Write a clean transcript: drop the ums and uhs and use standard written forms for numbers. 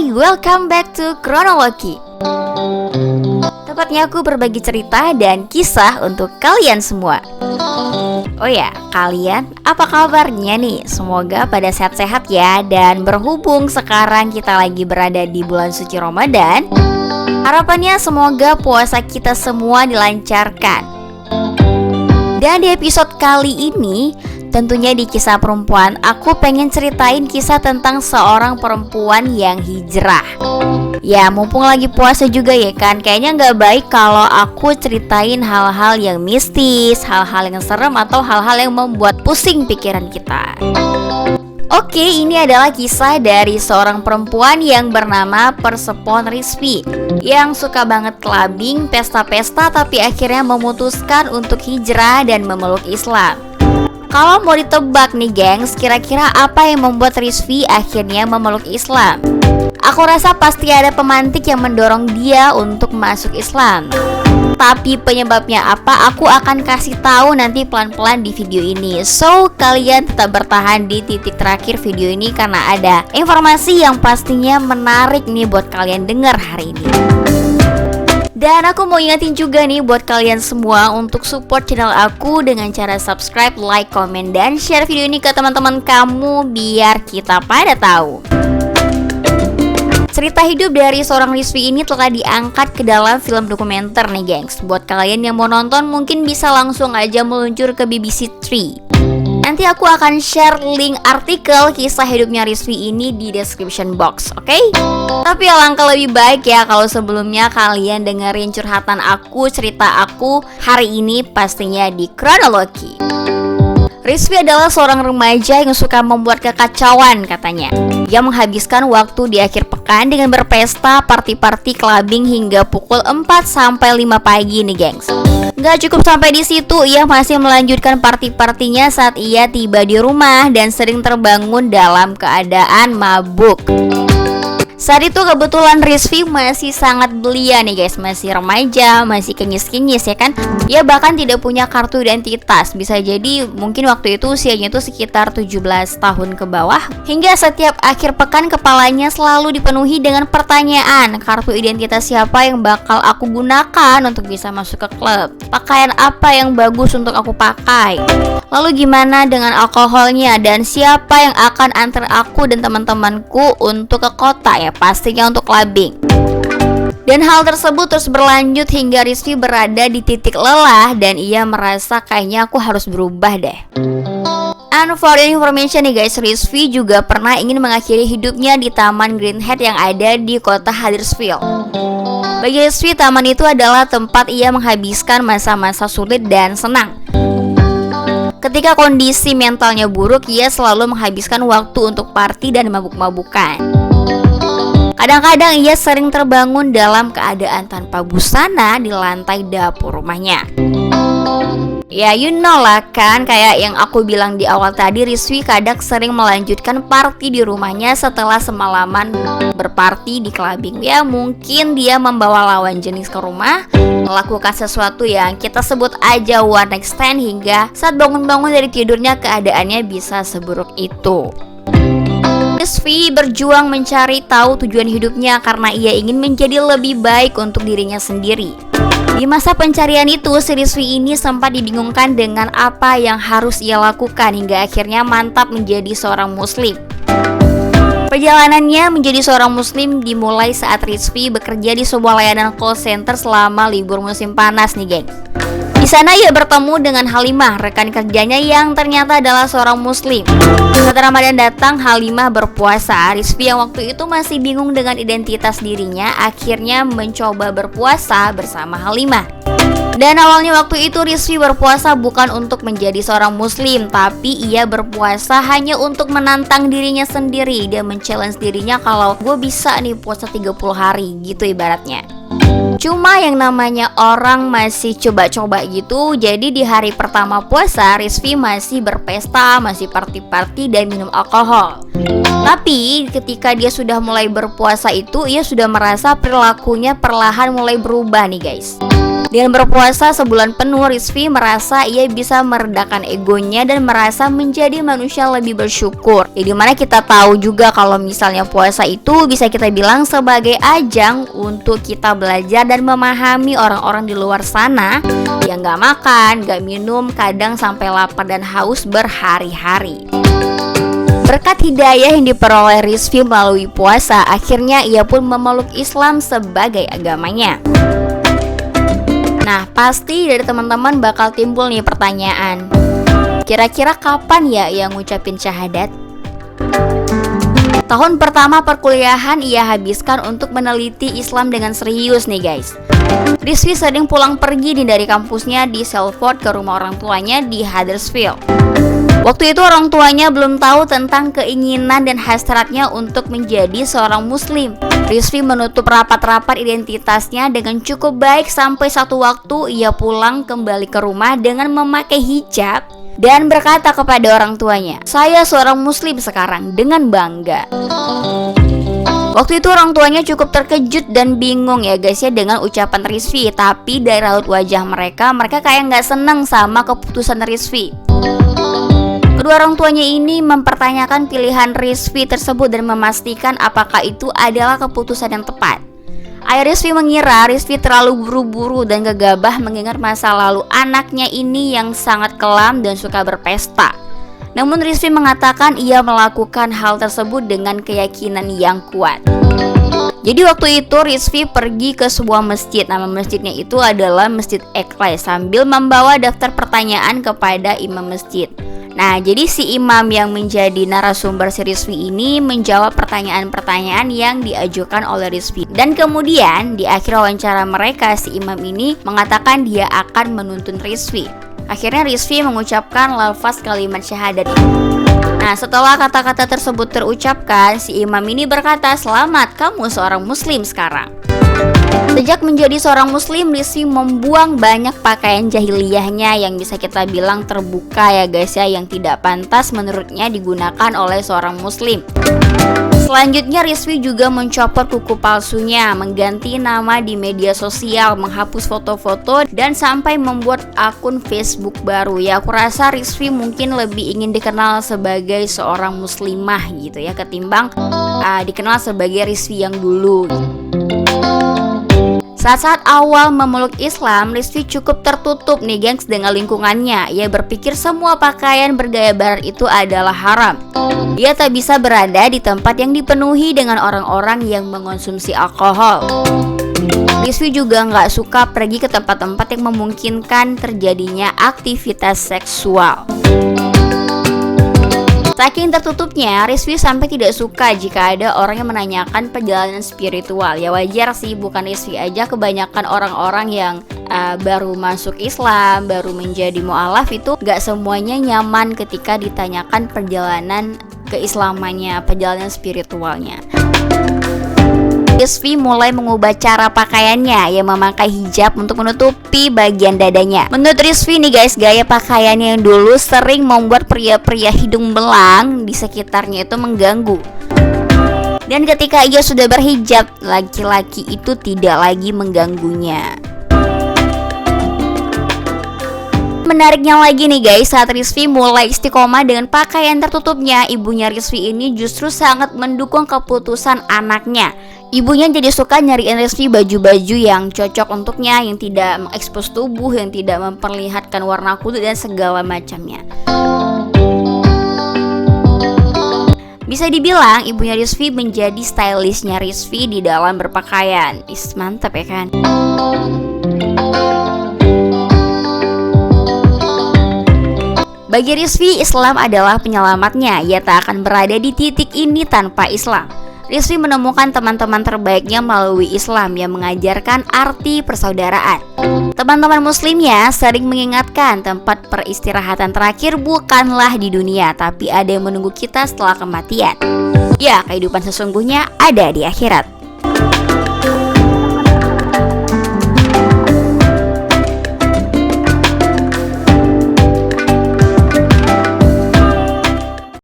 Hai, welcome back to Kronologi. Tempatnya aku berbagi cerita dan kisah untuk kalian semua. Oh ya, kalian apa kabarnya nih? Semoga pada sehat-sehat ya. Dan berhubung sekarang kita lagi berada di bulan suci Ramadan, harapannya semoga puasa kita semua dilancarkan. Dan di episode kali ini, tentunya di kisah perempuan, aku pengen ceritain kisah tentang seorang perempuan yang hijrah. Ya, mumpung lagi puasa juga ya kan, kayaknya gak baik kalau aku ceritain hal-hal yang mistis, hal-hal yang serem, atau hal-hal yang membuat pusing pikiran kita. Oke, ini adalah kisah dari seorang perempuan yang bernama Persepone Rizvi, yang suka banget clubbing, pesta-pesta, tapi akhirnya memutuskan untuk hijrah dan memeluk Islam. Kalau mau ditebak nih gengs, kira-kira apa yang membuat Rizvi akhirnya memeluk Islam? Aku rasa pasti ada pemantik yang mendorong dia untuk masuk Islam. Tapi penyebabnya apa, aku akan kasih tahu nanti pelan-pelan di video ini. So, kalian tetap bertahan di titik terakhir video ini karena ada informasi yang pastinya menarik nih buat kalian dengar hari ini. Dan aku mau ingetin juga nih buat kalian semua untuk support channel aku dengan cara subscribe, like, komen, dan share video ini ke teman-teman kamu biar kita pada tahu. Cerita hidup dari seorang Rizvi ini telah diangkat ke dalam film dokumenter nih gengs. Buat kalian yang mau nonton mungkin bisa langsung aja meluncur ke BBC 3. Nanti aku akan share link artikel kisah hidupnya Rizvi ini di description box, oke? Tapi alangkah lebih baik ya kalau sebelumnya kalian dengerin curhatan aku, cerita aku hari ini pastinya di Kronologi. Rizvi adalah seorang remaja yang suka membuat kekacauan katanya. Ia menghabiskan waktu di akhir pekan dengan berpesta, party-party, clubbing hingga pukul 4-5 pagi nih gengs. Gak cukup sampai di situ, ia masih melanjutkan party-partinya saat ia tiba di rumah dan sering terbangun dalam keadaan mabuk. Saat itu kebetulan Rizvi masih sangat belia nih guys, masih remaja, masih kinyis-kinyis ya kan. Ia bahkan tidak punya kartu identitas, bisa jadi mungkin waktu itu usianya itu sekitar 17 tahun ke bawah. Hingga setiap akhir pekan kepalanya selalu dipenuhi dengan pertanyaan, kartu identitas siapa yang bakal aku gunakan untuk bisa masuk ke klub? Pakaian apa yang bagus untuk aku pakai? Lalu gimana dengan alkoholnya? Dan siapa yang akan antar aku dan teman-temanku untuk ke kota ya? Pastinya untuk clubbing. Dan hal tersebut terus berlanjut hingga Rizvi berada di titik lelah dan ia merasa kayaknya aku harus berubah deh. And for your information nih guys, Rizvi juga pernah ingin mengakhiri hidupnya di Taman Greenhead yang ada di kota Huddersfield. Bagi Rizvi, taman itu adalah tempat ia menghabiskan masa-masa sulit dan senang. Ketika kondisi mentalnya buruk, ia selalu menghabiskan waktu untuk party dan mabuk-mabukan. Kadang-kadang ia sering terbangun dalam keadaan tanpa busana di lantai dapur rumahnya. Ya you know lah kan, kayak yang aku bilang di awal tadi, Rizvi kadang sering melanjutkan party di rumahnya setelah semalaman berparty di clubbing. Ya mungkin dia membawa lawan jenis ke rumah, melakukan sesuatu yang kita sebut aja one night stand, hingga saat bangun-bangun dari tidurnya keadaannya bisa seburuk itu. Rizvi berjuang mencari tahu tujuan hidupnya karena ia ingin menjadi lebih baik untuk dirinya sendiri. Di masa pencarian itu, si Rizvi ini sempat dibingungkan dengan apa yang harus ia lakukan hingga akhirnya mantap menjadi seorang muslim. Perjalanannya menjadi seorang muslim dimulai saat Rizvi bekerja di sebuah layanan call center selama libur musim panas nih geng. Di sana ia bertemu dengan Halimah, rekan kerjanya yang ternyata adalah seorang muslim. Saat Ramadan datang, Halimah berpuasa. Rizvi yang waktu itu masih bingung dengan identitas dirinya akhirnya mencoba berpuasa bersama Halimah. Dan awalnya waktu itu Rizvi berpuasa bukan untuk menjadi seorang muslim, tapi ia berpuasa hanya untuk menantang dirinya sendiri dan men-challenge dirinya kalau gue bisa nih puasa 30 hari gitu ibaratnya. Cuma yang namanya orang masih coba-coba gitu, jadi di hari pertama puasa Rizvi masih berpesta, masih party-party dan minum alkohol. Tapi ketika dia sudah mulai berpuasa itu, ia sudah merasa perilakunya perlahan mulai berubah nih guys. Dengan berpuasa sebulan penuh, Rizvi merasa ia bisa meredakan egonya dan merasa menjadi manusia lebih bersyukur. Jadi mana kita tahu juga kalau misalnya puasa itu bisa kita bilang sebagai ajang untuk kita belajar dan memahami orang-orang di luar sana yang gak makan, gak minum, kadang sampai lapar dan haus berhari-hari. Berkat hidayah yang diperoleh Rizvi melalui puasa, akhirnya ia pun memeluk Islam sebagai agamanya. Nah, pasti dari teman-teman bakal timbul nih pertanyaan. Kira-kira kapan ya ia ngucapin syahadat? Tahun pertama perkuliahan ia habiskan untuk meneliti Islam dengan serius nih guys. Rizvi sering pulang pergi nih dari kampusnya di Salford ke rumah orang tuanya di Huddersfield. Waktu itu orang tuanya belum tahu tentang keinginan dan hasratnya untuk menjadi seorang muslim. Rizvi menutup rapat-rapat identitasnya dengan cukup baik sampai satu waktu ia pulang kembali ke rumah dengan memakai hijab dan berkata kepada orang tuanya, "Saya seorang muslim sekarang," dengan bangga. Waktu itu orang tuanya cukup terkejut dan bingung ya guys ya dengan ucapan Rizvi. Tapi dari raut wajah mereka kayak gak seneng sama keputusan Rizvi. Kedua orang tuanya ini mempertanyakan pilihan Rizvi tersebut dan memastikan apakah itu adalah keputusan yang tepat. Ayah Rizvi mengira Rizvi terlalu buru-buru dan gegabah mengingat masa lalu anaknya ini yang sangat kelam dan suka berpesta. Namun Rizvi mengatakan ia melakukan hal tersebut dengan keyakinan yang kuat. Jadi waktu itu Rizvi pergi ke sebuah masjid. Nama masjidnya itu adalah Masjid Ikhlas sambil membawa daftar pertanyaan kepada imam masjid. Nah, jadi si imam yang menjadi narasumber si Rizvi ini menjawab pertanyaan-pertanyaan yang diajukan oleh Rizvi. Dan kemudian di akhir wawancara mereka, si imam ini mengatakan dia akan menuntun Rizvi. Akhirnya Rizvi mengucapkan lafaz kalimat syahadat. Nah, setelah kata-kata tersebut terucapkan, si imam ini berkata, "Selamat, kamu seorang muslim sekarang." Sejak menjadi seorang muslim, Rizvi membuang banyak pakaian jahiliyahnya yang bisa kita bilang terbuka ya guys ya, yang tidak pantas menurutnya digunakan oleh seorang muslim. Selanjutnya Rizvi juga mencopot kuku palsunya, mengganti nama di media sosial, menghapus foto-foto, dan sampai membuat akun Facebook baru. Ya, aku rasa Rizvi mungkin lebih ingin dikenal sebagai seorang muslimah gitu ya, ketimbang dikenal sebagai Rizvi yang dulu. Saat-saat awal memeluk Islam, Rizvi cukup tertutup nih gengs dengan lingkungannya. Ia berpikir semua pakaian bergaya barat itu adalah haram. Ia tak bisa berada di tempat yang dipenuhi dengan orang-orang yang mengonsumsi alkohol. Rizvi juga nggak suka pergi ke tempat-tempat yang memungkinkan terjadinya aktivitas seksual. Saking tertutupnya, Rizvi sampai tidak suka jika ada orang yang menanyakan perjalanan spiritual. Ya wajar sih, bukan Rizvi aja, kebanyakan orang-orang yang baru masuk Islam, baru menjadi mu'alaf itu gak semuanya nyaman ketika ditanyakan perjalanan keislamannya, perjalanan spiritualnya. Rizvi mulai mengubah cara pakaiannya, yang memakai hijab untuk menutupi bagian dadanya. Menurut Rizvi nih guys, gaya pakaiannya yang dulu sering membuat pria-pria hidung belang di sekitarnya itu mengganggu. Dan ketika ia sudah berhijab, laki-laki itu tidak lagi mengganggunya. Menariknya lagi nih guys, saat Rizvi mulai istiqomah dengan pakaian tertutupnya, ibunya Rizvi ini justru sangat mendukung keputusan anaknya. Ibunya jadi suka nyariin Rizvi baju-baju yang cocok untuknya, yang tidak mengekspos tubuh, yang tidak memperlihatkan warna kulit dan segala macamnya. Bisa dibilang ibunya Rizvi menjadi stylistnya Rizvi di dalam berpakaian. Mantap ya kan? Bagi Rizvi, Islam adalah penyelamatnya. Ia tak akan berada di titik ini tanpa Islam. Rizvi menemukan teman-teman terbaiknya melalui Islam yang mengajarkan arti persaudaraan. Teman-teman muslimnya sering mengingatkan tempat peristirahatan terakhir bukanlah di dunia, tapi ada yang menunggu kita setelah kematian. Ya, kehidupan sesungguhnya ada di akhirat.